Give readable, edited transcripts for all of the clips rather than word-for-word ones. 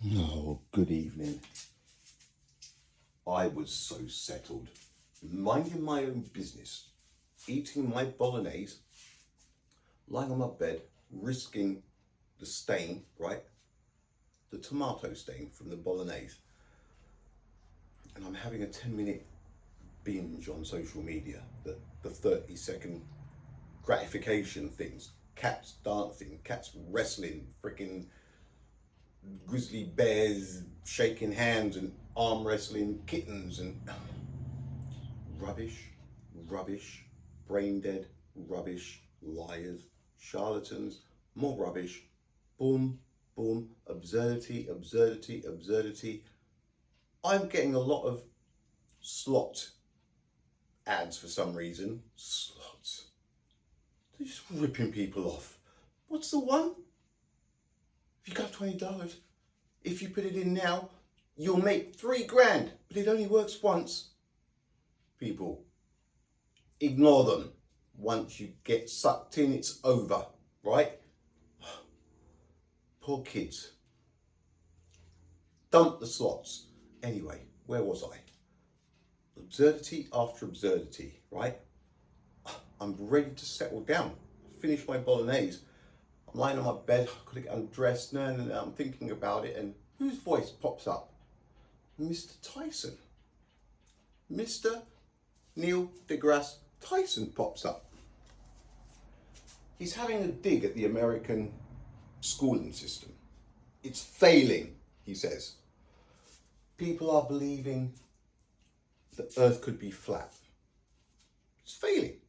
Oh, good evening. I was so settled, minding my own business, eating my bolognese, lying on my bed, risking the stain, right? The tomato stain from the bolognese. And I'm having a 10-minute binge on social media, the 30-second gratification things, cats dancing, cats wrestling, freaking grizzly bears shaking hands and arm wrestling kittens and rubbish, brain dead, rubbish, liars, charlatans, more rubbish, boom, boom, absurdity. I'm getting a lot of slot ads for some reason. Slots. They're just ripping people off. What's the one? If you got $20, if you put it in now, you'll make $3,000, but it only works once. People, ignore them. Once you get sucked in, it's over, right? Poor kids. Dump the slots. Anyway, where was I? Absurdity after absurdity, right? I'm ready to settle down. Finish my bolognese. I'm lying on my bed, I've got to get undressed, no, I'm thinking about it, and whose voice pops up? Mr. Tyson. Mr. Neil deGrasse Tyson pops up. He's having a dig at the American schooling system. It's failing, he says. People are believing the earth could be flat. It's failing.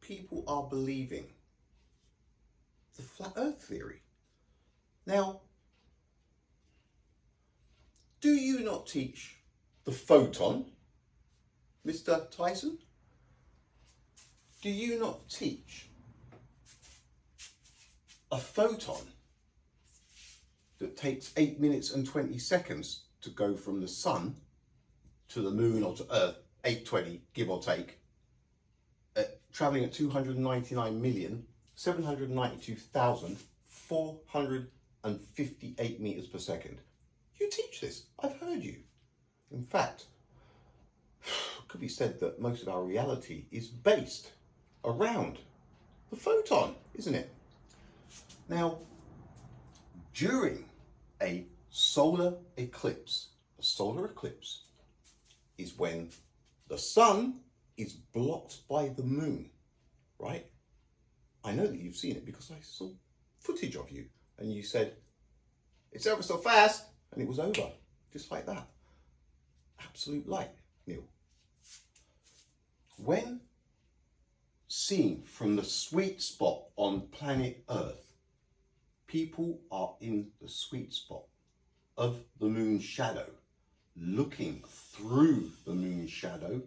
People are believing the flat earth theory. Now, do you not teach the photon, Mr. Tyson? Do you not teach a photon that takes 8 minutes and 20 seconds to go from the sun to the moon or to Earth, 820, give or take, traveling at 299,792,458 meters per second? You teach this. I've heard you. In fact, it could be said that most of our reality is based around the photon, isn't it? Now, during a solar eclipse is when the sun is blocked by the moon, right? I know that you've seen it because I saw footage of you and you said, it's over so fast, and it was over, just like that. Absolute light, Neil. When seen from the sweet spot on planet Earth, people are in the sweet spot of the moon's shadow, looking through the moon's shadow,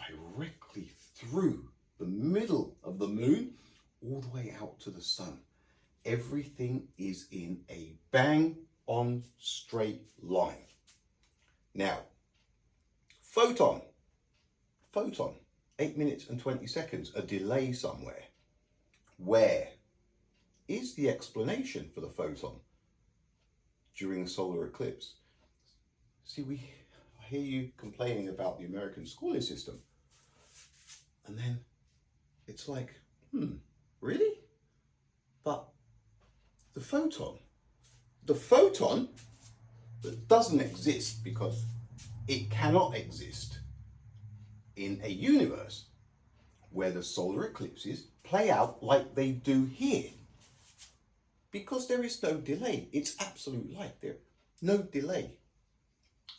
directly through the middle of the moon, all the way out to the sun. Everything is in a bang on straight line. Now, photon, 8 minutes and 20 seconds, a delay somewhere. Where is the explanation for the photon during a solar eclipse? See, I hear you complaining about the American schooling system. And then it's like, really? But the photon that doesn't exist because it cannot exist in a universe where the solar eclipses play out like they do here. Because there is no delay. It's absolute light. There, no delay.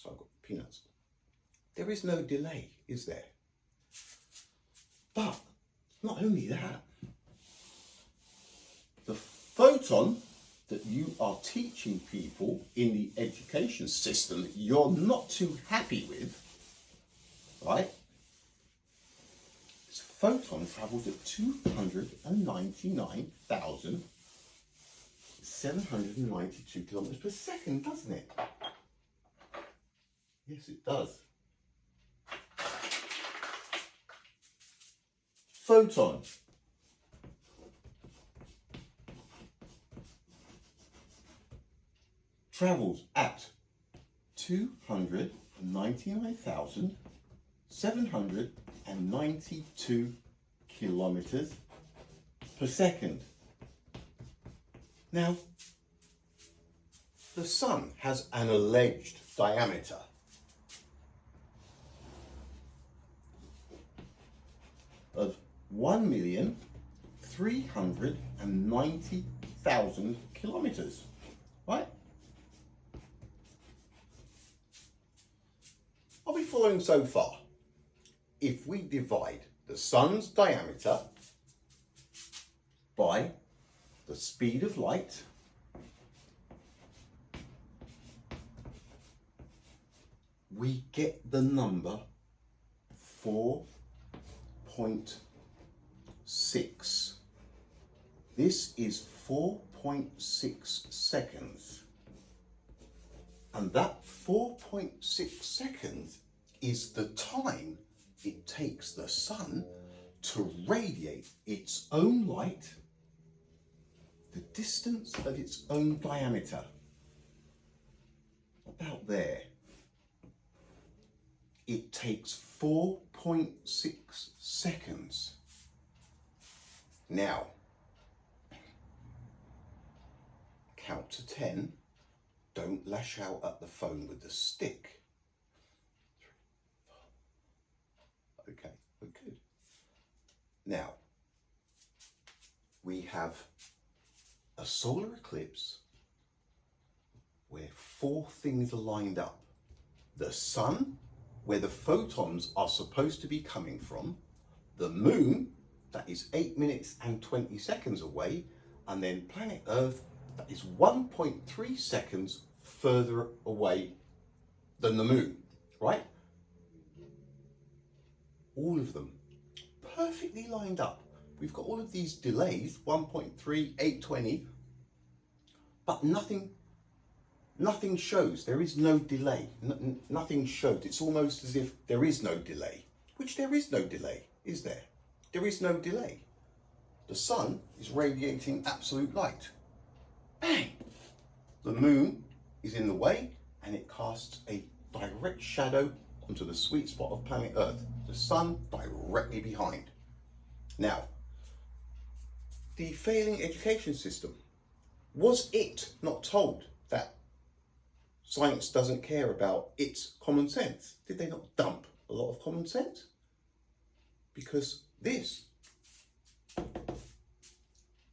So I've got peanuts. There is no delay, is there? But not only that, the photon that you are teaching people in the education system that you're not too happy with, right? This photon travels at 299,792 kilometers per second, doesn't it? Yes, it does. Photon. travels at 299,792 kilometers per second. Now, the sun has an alleged diameter of 1,390,000 kilometers, right? Are we following so far? If we divide the sun's diameter by the speed of light, we get the number 4.6. This is 4.6 seconds. And that 4.6 seconds is the time it takes the sun to radiate its own light the distance of its own diameter. About there. It takes 4.6 seconds. Now, count to 10. Don't lash out at the phone with the stick. 3, 4. Okay, we're good. Now, we have a solar eclipse where 4 things are lined up. The sun, where the photons are supposed to be coming from, the moon, that is 8 minutes and 20 seconds away, and then planet Earth, that is 1.3 seconds further away than the moon, right? All of them perfectly lined up. We've got all of these delays, 1.3, 820, but nothing shows. There is no delay. Nothing shows. It's almost as if there is no delay, which there is no delay, is there? There is no delay. The sun is radiating absolute light. Bang! The moon is in the way and it casts a direct shadow onto the sweet spot of planet Earth. The sun directly behind. Now, the failing education system, was it not told that science doesn't care about its common sense? Did they not dump a lot of common sense? Because this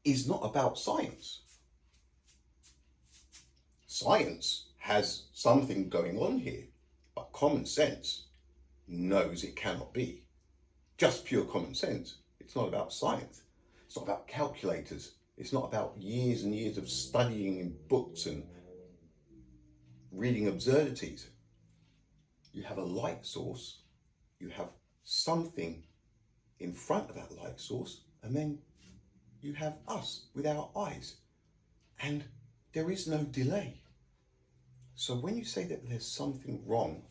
is not about science. Science has something going on here, but common sense knows it cannot be. Just pure common sense. It's not about science. It's not about calculators. It's not about years and years of studying in books and reading absurdities. You have a light source, you have something in front of that light source, and then you have us with our eyes, and there is no delay. So when you say that there's something wrong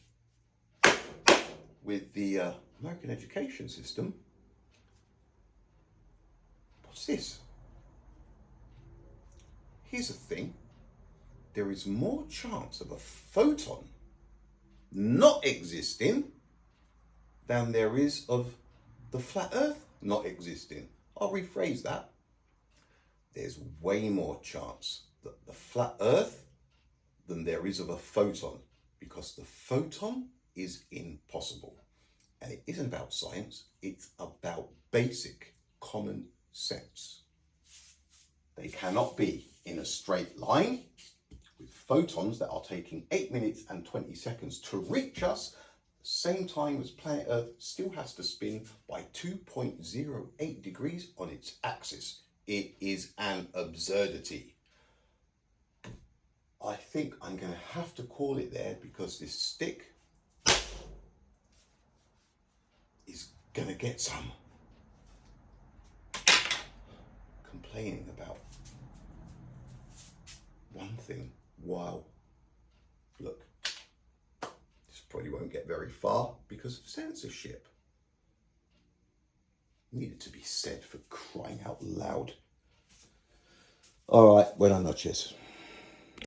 with the American education system, what's this? Here's the thing. There is more chance of a photon not existing than there is of the flat Earth not existing. I'll rephrase that. There's way more chance that the flat Earth than there is of a photon, because the photon is impossible. And it isn't about science, it's about basic common sense. They cannot be in a straight line with photons that are taking 8 minutes and 20 seconds to reach us. The same time as planet Earth still has to spin by 2.08 degrees on its axis. It is an absurdity. I think I'm going to have to call it there, because this stick is going to get some complaining about one thing. Wow. Look, this probably won't get very far because of censorship. Needed to be said, for crying out loud. All right, buenas noches.